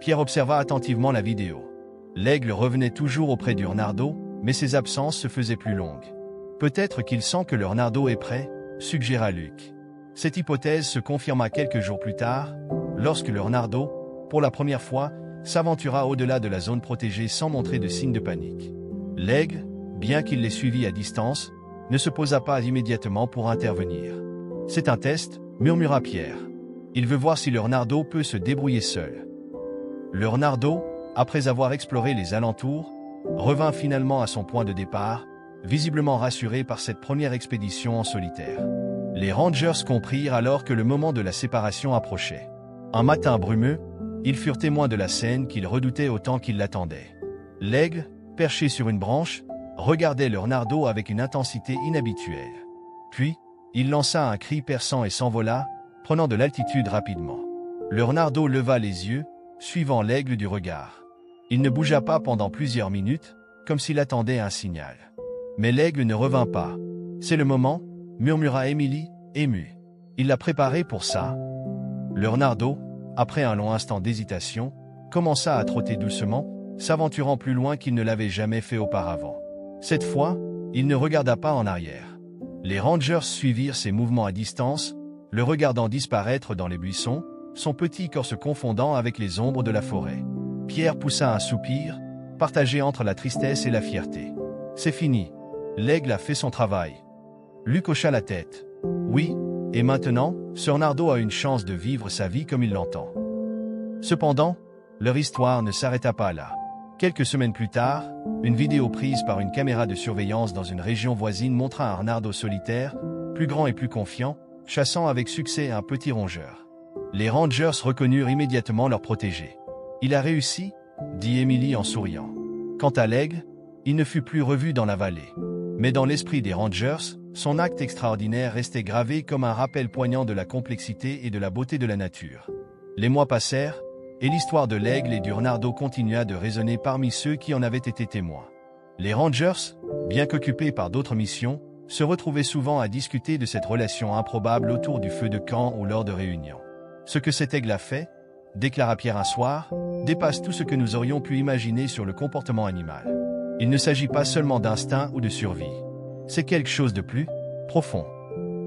Pierre observa attentivement la vidéo. L'aigle revenait toujours auprès du renardeau, mais ses absences se faisaient plus longues. Peut-être qu'il sent que le renardeau est prêt, suggéra Luc. Cette hypothèse se confirma quelques jours plus tard, lorsque le renardeau, pour la première fois, s'aventura au-delà de la zone protégée sans montrer de signe de panique. L'aigle, bien qu'il l'ait suivi à distance, ne se posa pas immédiatement pour intervenir. « C'est un test », murmura Pierre. « Il veut voir si le renardeau peut se débrouiller seul. » Le renardeau, après avoir exploré les alentours, revint finalement à son point de départ, visiblement rassuré par cette première expédition en solitaire. Les Rangers comprirent alors que le moment de la séparation approchait. Un matin brumeux, ils furent témoins de la scène qu'ils redoutaient autant qu'ils l'attendaient. L'aigle, perché sur une branche, regardait le renardeau avec une intensité inhabituelle. Puis, il lança un cri perçant et s'envola, prenant de l'altitude rapidement. Le renardeau leva les yeux, suivant l'aigle du regard. Il ne bougea pas pendant plusieurs minutes, comme s'il attendait un signal. Mais l'aigle ne revint pas. « C'est le moment », murmura Émilie, émue. Il l'a préparé pour ça. Le renardeau, après un long instant d'hésitation, commença à trotter doucement, s'aventurant plus loin qu'il ne l'avait jamais fait auparavant. Cette fois, il ne regarda pas en arrière. Les Rangers suivirent ses mouvements à distance, le regardant disparaître dans les buissons, son petit corps se confondant avec les ombres de la forêt. Pierre poussa un soupir, partagé entre la tristesse et la fierté. « C'est fini. L'aigle a fait son travail. » Luc hocha la tête. « Oui, et maintenant, ce renardeau a une chance de vivre sa vie comme il l'entend. » Cependant, leur histoire ne s'arrêta pas là. Quelques semaines plus tard, une vidéo prise par une caméra de surveillance dans une région voisine montra un renardeau solitaire, plus grand et plus confiant, chassant avec succès un petit rongeur. Les Rangers reconnurent immédiatement leur protégé. « Il a réussi », dit Émilie en souriant. Quant à l'aigle, il ne fut plus revu dans la vallée. Mais dans l'esprit des Rangers, son acte extraordinaire restait gravé comme un rappel poignant de la complexité et de la beauté de la nature. Les mois passèrent, et l'histoire de l'aigle et du renardeau continua de résonner parmi ceux qui en avaient été témoins. Les Rangers, bien qu'occupés par d'autres missions, se retrouvaient souvent à discuter de cette relation improbable autour du feu de camp ou lors de réunions. « Ce que cet aigle a fait, » déclara Pierre un soir, « dépasse tout ce que nous aurions pu imaginer sur le comportement animal. Il ne s'agit pas seulement d'instinct ou de survie. C'est quelque chose de plus profond. »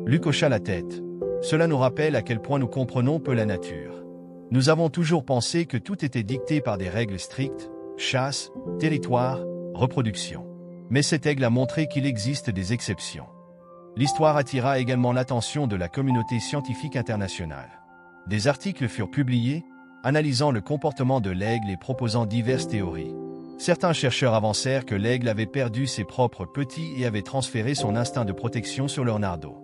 Luc hocha la tête. « Cela nous rappelle à quel point nous comprenons peu la nature. Nous avons toujours pensé que tout était dicté par des règles strictes, chasse, territoire, reproduction. Mais cet aigle a montré qu'il existe des exceptions. » L'histoire attira également l'attention de la communauté scientifique internationale. Des articles furent publiés, analysant le comportement de l'aigle et proposant diverses théories. Certains chercheurs avancèrent que l'aigle avait perdu ses propres petits et avait transféré son instinct de protection sur le renardeau.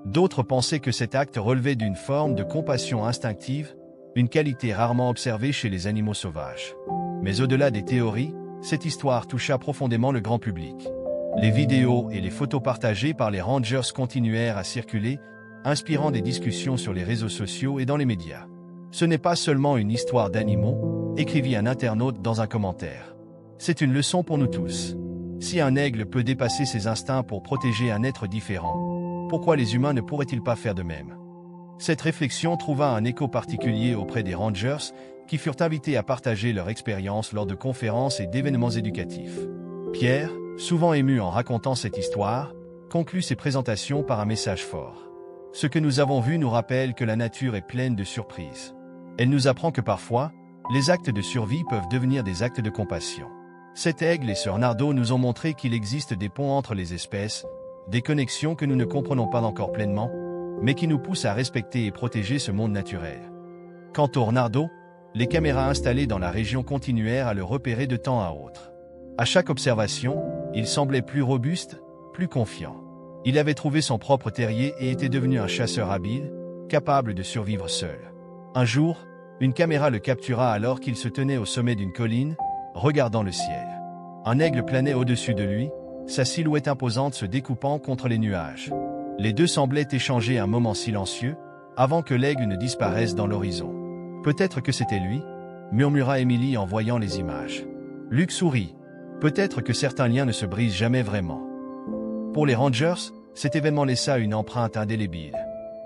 D'autres pensaient que cet acte relevait d'une forme de compassion instinctive, une qualité rarement observée chez les animaux sauvages. Mais au-delà des théories, cette histoire toucha profondément le grand public. Les vidéos et les photos partagées par les Rangers continuèrent à circuler, inspirant des discussions sur les réseaux sociaux et dans les médias. « Ce n'est pas seulement une histoire d'animaux », écrivit un internaute dans un commentaire. C'est une leçon pour nous tous. Si un aigle peut dépasser ses instincts pour protéger un être différent, pourquoi les humains ne pourraient-ils pas faire de même? Cette réflexion trouva un écho particulier auprès des Rangers, qui furent invités à partager leur expérience lors de conférences et d'événements éducatifs. Pierre, souvent ému en racontant cette histoire, conclut ses présentations par un message fort. « Ce que nous avons vu nous rappelle que la nature est pleine de surprises. Elle nous apprend que parfois, les actes de survie peuvent devenir des actes de compassion. Cet aigle et ce renardeau nous ont montré qu'il existe des ponts entre les espèces, des connexions que nous ne comprenons pas encore pleinement, mais qui nous poussent à respecter et protéger ce monde naturel. » Quant au renardeau, les caméras installées dans la région continuèrent à le repérer de temps à autre. À chaque observation, il semblait plus robuste, plus confiant. Il avait trouvé son propre terrier et était devenu un chasseur habile, capable de survivre seul. Un jour, une caméra le captura alors qu'il se tenait au sommet d'une colline, regardant le ciel. Un aigle planait au-dessus de lui, sa silhouette imposante se découpant contre les nuages. Les deux semblaient échanger un moment silencieux, avant que l'aigle ne disparaisse dans l'horizon. « Peut-être que c'était lui », murmura Émilie en voyant les images. Luc sourit. « Peut-être que certains liens ne se brisent jamais vraiment. » Pour les Rangers, Cet événement laissa une empreinte indélébile.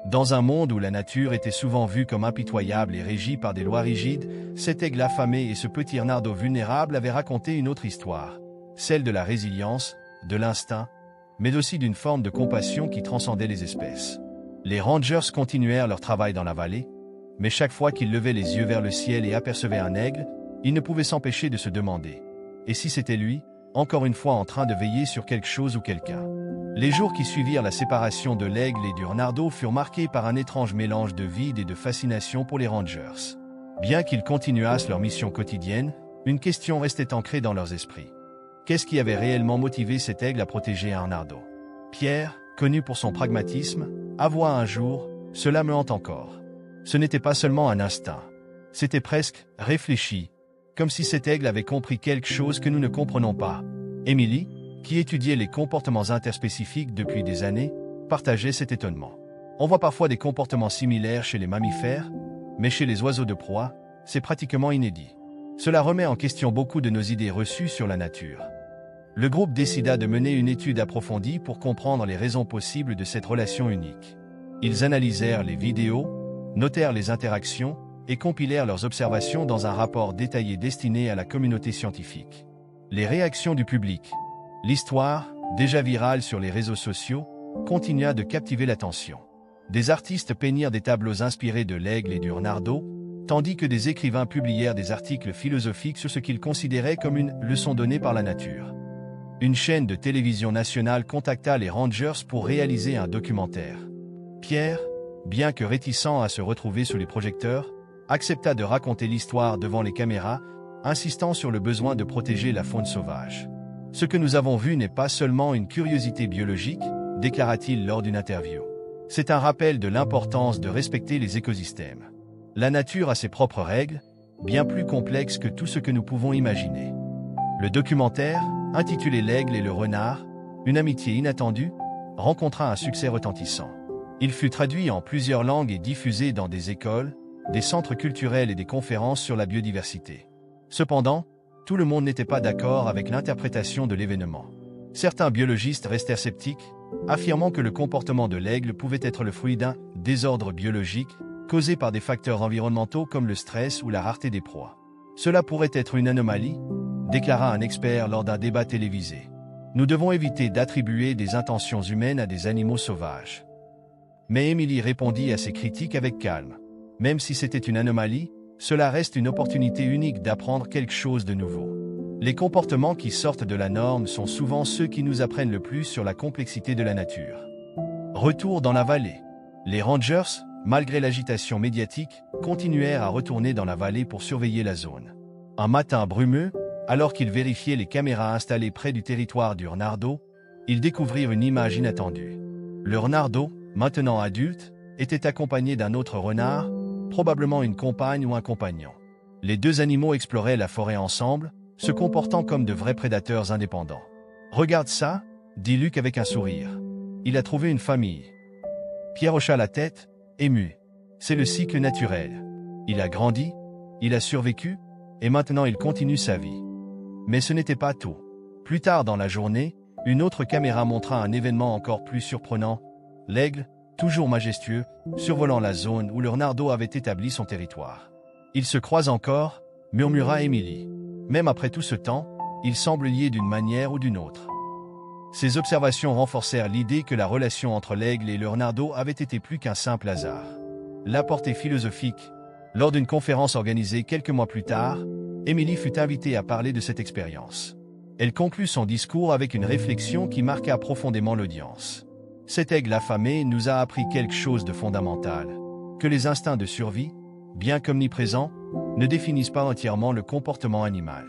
Dans un monde où la nature était souvent vue comme impitoyable et régie par des lois rigides, cet aigle affamé et ce petit renardeau vulnérable avaient raconté une autre histoire, celle de la résilience, de l'instinct, mais aussi d'une forme de compassion qui transcendait les espèces. Les rangers continuèrent leur travail dans la vallée, mais chaque fois qu'ils levaient les yeux vers le ciel et apercevaient un aigle, ils ne pouvaient s'empêcher de se demander « Et si c'était lui, encore une fois en train de veiller sur quelque chose ou quelqu'un ?» Les jours qui suivirent la séparation de l'aigle et du renardeau furent marqués par un étrange mélange de vide et de fascination pour les rangers. Bien qu'ils continuassent leur mission quotidienne, une question restait ancrée dans leurs esprits. Qu'est-ce qui avait réellement motivé cet aigle à protéger un renardeau? Pierre, connu pour son pragmatisme, avoua un jour « Cela me hante encore ». Ce n'était pas seulement un instinct. C'était presque réfléchi, comme si cet aigle avait compris quelque chose que nous ne comprenons pas. Émilie, qui étudiait les comportements interspécifiques depuis des années, partageait cet étonnement. On voit parfois des comportements similaires chez les mammifères, mais chez les oiseaux de proie, c'est pratiquement inédit. Cela remet en question beaucoup de nos idées reçues sur la nature. Le groupe décida de mener une étude approfondie pour comprendre les raisons possibles de cette relation unique. Ils analysèrent les vidéos, notèrent les interactions et compilèrent leurs observations dans un rapport détaillé destiné à la communauté scientifique. Les réactions du public. L'histoire, déjà virale sur les réseaux sociaux, continua de captiver l'attention. Des artistes peignirent des tableaux inspirés de l'aigle et du renardeau, tandis que des écrivains publièrent des articles philosophiques sur ce qu'ils considéraient comme une leçon donnée par la nature. Une chaîne de télévision nationale contacta les rangers pour réaliser un documentaire. Pierre, bien que réticent à se retrouver sous les projecteurs, accepta de raconter l'histoire devant les caméras, insistant sur le besoin de protéger la faune sauvage. « Ce que nous avons vu n'est pas seulement une curiosité biologique », déclara-t-il lors d'une interview. C'est un rappel de l'importance de respecter les écosystèmes. La nature a ses propres règles, bien plus complexes que tout ce que nous pouvons imaginer. Le documentaire, intitulé L'aigle et le renard, une amitié inattendue, rencontra un succès retentissant. Il fut traduit en plusieurs langues et diffusé dans des écoles, des centres culturels et des conférences sur la biodiversité. Cependant, tout le monde n'était pas d'accord avec l'interprétation de l'événement. Certains biologistes restèrent sceptiques, affirmant que le comportement de l'aigle pouvait être le fruit d'un désordre biologique causé par des facteurs environnementaux comme le stress ou la rareté des proies. Cela pourrait être une anomalie, déclara un expert lors d'un débat télévisé. Nous devons éviter d'attribuer des intentions humaines à des animaux sauvages. Mais Émilie répondit à ces critiques avec calme. Même si c'était une anomalie, cela reste une opportunité unique d'apprendre quelque chose de nouveau. Les comportements qui sortent de la norme sont souvent ceux qui nous apprennent le plus sur la complexité de la nature. Retour dans la vallée. Les rangers, malgré l'agitation médiatique, continuèrent à retourner dans la vallée pour surveiller la zone. Un matin brumeux, alors qu'ils vérifiaient les caméras installées près du territoire du renardeau, ils découvrirent une image inattendue. Le renardeau, maintenant adulte, était accompagné d'un autre renard, probablement une compagne ou un compagnon. Les deux animaux exploraient la forêt ensemble, se comportant comme de vrais prédateurs indépendants. « Regarde ça » dit Luc avec un sourire. Il a trouvé une famille. Pierre hocha la tête, ému. C'est le cycle naturel. Il a grandi, il a survécu, et maintenant il continue sa vie. Mais ce n'était pas tout. Plus tard dans la journée, une autre caméra montra un événement encore plus surprenant. L'aigle, toujours majestueux, survolant la zone où le renardeau avait établi son territoire. « Ils se croisent encore » murmura Émilie. Même après tout ce temps, ils semblent liés d'une manière ou d'une autre. Ces observations renforcèrent l'idée que la relation entre l'aigle et le renardeau avait été plus qu'un simple hasard. La portée philosophique. Lors d'une conférence organisée quelques mois plus tard, Émilie fut invitée à parler de cette expérience. Elle conclut son discours avec une réflexion qui marqua profondément l'audience. Cet aigle affamé nous a appris quelque chose de fondamental, que les instincts de survie, bien qu'omniprésents, ne définissent pas entièrement le comportement animal.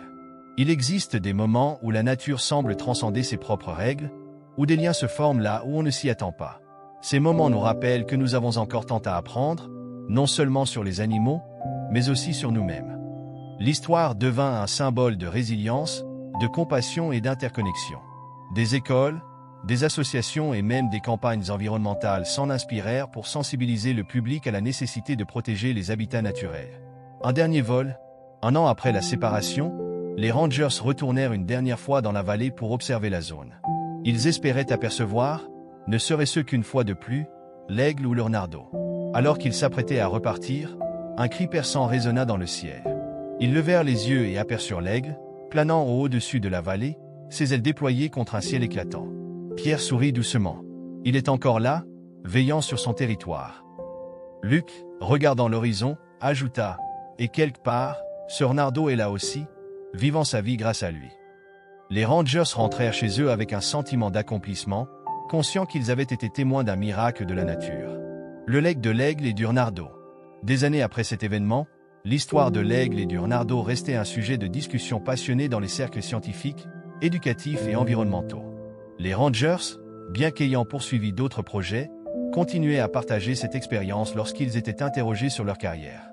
Il existe des moments où la nature semble transcender ses propres règles, où des liens se forment là où on ne s'y attend pas. Ces moments nous rappellent que nous avons encore tant à apprendre, non seulement sur les animaux, mais aussi sur nous-mêmes. L'histoire devint un symbole de résilience, de compassion et d'interconnexion. Des écoles, des associations et même des campagnes environnementales s'en inspirèrent pour sensibiliser le public à la nécessité de protéger les habitats naturels. Un dernier vol, un an après la séparation, les rangers retournèrent une dernière fois dans la vallée pour observer la zone. Ils espéraient apercevoir, Ne serait-ce qu'une fois de plus, l'aigle ou le renardeau. Alors qu'ils s'apprêtaient à repartir, un cri perçant résonna dans le ciel. Ils levèrent les yeux et aperçurent l'aigle, planant au-dessus de la vallée, ses ailes déployées contre un ciel éclatant. Pierre sourit doucement. Il est encore là, veillant sur son territoire. Luc, regardant l'horizon, ajouta « Et quelque part, ce renardeau est là aussi, vivant sa vie grâce à lui. » Les Rangers rentrèrent chez eux avec un sentiment d'accomplissement, conscients qu'ils avaient été témoins d'un miracle de la nature. Le legs de l'aigle et du renardeau. Des années après cet événement, l'histoire de l'aigle et du renardeau restait un sujet de discussion passionné dans les cercles scientifiques, éducatifs et environnementaux. Les Rangers, bien qu'ayant poursuivi d'autres projets, continuaient à partager cette expérience lorsqu'ils étaient interrogés sur leur carrière.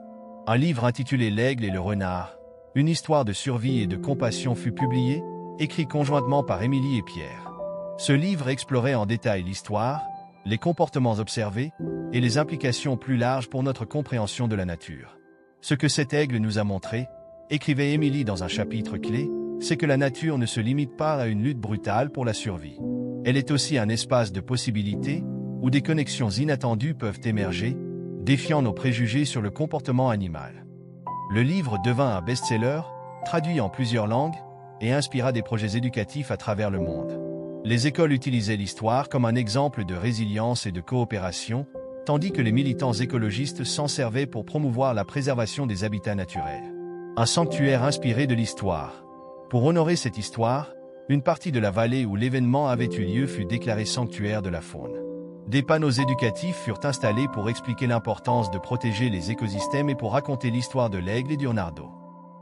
Un livre intitulé L'aigle et le renard, une histoire de survie et de compassion fut publié, écrit conjointement par Émilie et Pierre. Ce livre explorait en détail l'histoire, les comportements observés et les implications plus larges pour notre compréhension de la nature. Ce que cet aigle nous a montré, écrivait Émilie dans un chapitre clé, c'est que la nature ne se limite pas à une lutte brutale pour la survie. Elle est aussi un espace de possibilités où des connexions inattendues peuvent émerger, défiant nos préjugés sur le comportement animal. Le livre devint un best-seller, traduit en plusieurs langues, et inspira des projets éducatifs à travers le monde. Les écoles utilisaient l'histoire comme un exemple de résilience et de coopération, tandis que les militants écologistes s'en servaient pour promouvoir la préservation des habitats naturels. Un sanctuaire inspiré de l'histoire. Pour honorer cette histoire, une partie de la vallée où l'événement avait eu lieu fut déclarée sanctuaire de la faune. Des panneaux éducatifs furent installés pour expliquer l'importance de protéger les écosystèmes et pour raconter l'histoire de l'aigle et du renardeau.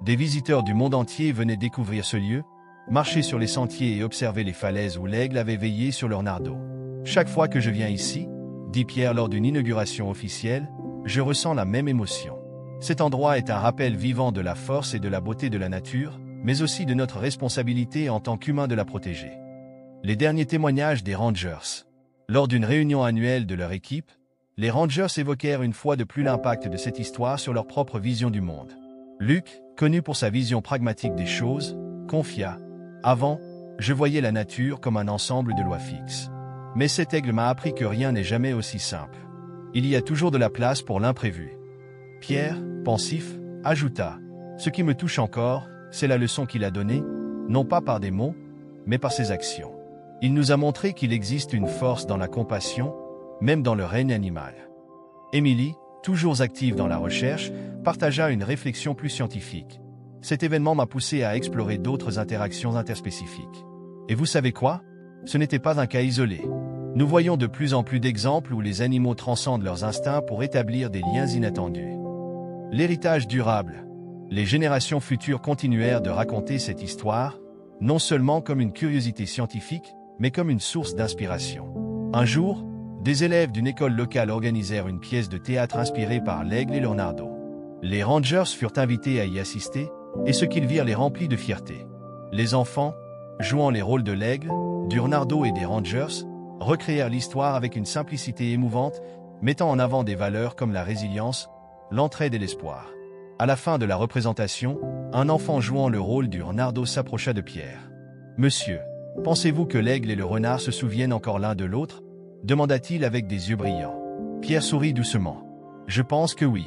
Des visiteurs du monde entier venaient découvrir ce lieu, marcher sur les sentiers et observer les falaises où l'aigle avait veillé sur le renardeau. Chaque fois que je viens ici, dit Pierre lors d'une inauguration officielle, je ressens la même émotion. Cet endroit est un rappel vivant de la force et de la beauté de la nature, mais aussi de notre responsabilité en tant qu'humains de la protéger. Les derniers témoignages des Rangers. Lors d'une réunion annuelle de leur équipe, les Rangers évoquèrent une fois de plus l'impact de cette histoire sur leur propre vision du monde. Luc, connu pour sa vision pragmatique des choses, confia « Avant, je voyais la nature comme un ensemble de lois fixes. Mais cet aigle m'a appris que rien n'est jamais aussi simple. Il y a toujours de la place pour l'imprévu. » Pierre, pensif, ajouta « Ce qui me touche encore, c'est la leçon qu'il a donnée, non pas par des mots, mais par ses actions. Il nous a montré qu'il existe une force dans la compassion, même dans le règne animal. » Émilie, toujours active dans la recherche, partagea une réflexion plus scientifique. Cet événement m'a poussé à explorer d'autres interactions interspécifiques. Et vous savez quoi? Ce n'était pas un cas isolé. Nous voyons de plus en plus d'exemples où les animaux transcendent leurs instincts pour établir des liens inattendus. L'héritage durable. Les générations futures continuèrent de raconter cette histoire, non seulement comme une curiosité scientifique, mais comme une source d'inspiration. Un jour, des élèves d'une école locale organisèrent une pièce de théâtre inspirée par l'aigle et le renardeau. Les Rangers furent invités à y assister, et ce qu'ils virent les remplit de fierté. Les enfants, jouant les rôles de l'aigle, du renardeau et des Rangers, recréèrent l'histoire avec une simplicité émouvante, mettant en avant des valeurs comme la résilience, l'entraide et l'espoir. À la fin de la représentation, un enfant jouant le rôle du renardeau s'approcha de Pierre. « Monsieur, pensez-vous que l'aigle et le renard se souviennent encore l'un de l'autre » demanda-t-il avec des yeux brillants. Pierre sourit doucement. « Je pense que oui.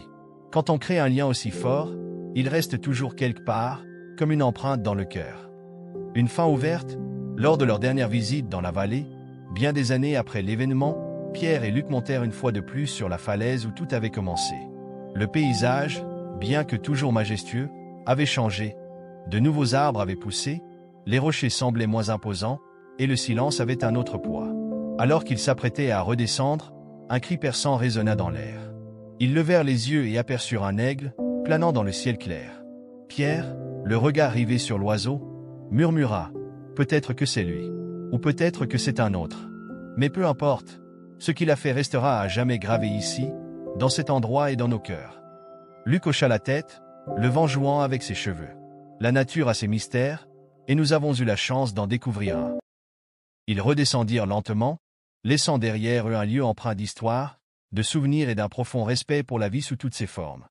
Quand on crée un lien aussi fort, il reste toujours quelque part, comme une empreinte dans le cœur. » Une fin ouverte, lors de leur dernière visite dans la vallée, bien des années après l'événement, Pierre et Luc montèrent une fois de plus sur la falaise où tout avait commencé. Le paysage, bien que toujours majestueux, avait changé. De nouveaux arbres avaient poussé, les rochers semblaient moins imposants, et le silence avait un autre poids. Alors qu'ils s'apprêtaient à redescendre, un cri perçant résonna dans l'air. Ils levèrent les yeux et aperçurent un aigle, planant dans le ciel clair. Pierre, le regard rivé sur l'oiseau, murmura « Peut-être que c'est lui, ou peut-être que c'est un autre. Mais peu importe, ce qu'il a fait restera à jamais gravé ici, dans cet endroit et dans nos cœurs. » Luc hocha la tête, le vent jouant avec ses cheveux. La nature a ses mystères, et nous avons eu la chance d'en découvrir un. Ils redescendirent lentement, laissant derrière eux un lieu empreint d'histoire, de souvenirs et d'un profond respect pour la vie sous toutes ses formes.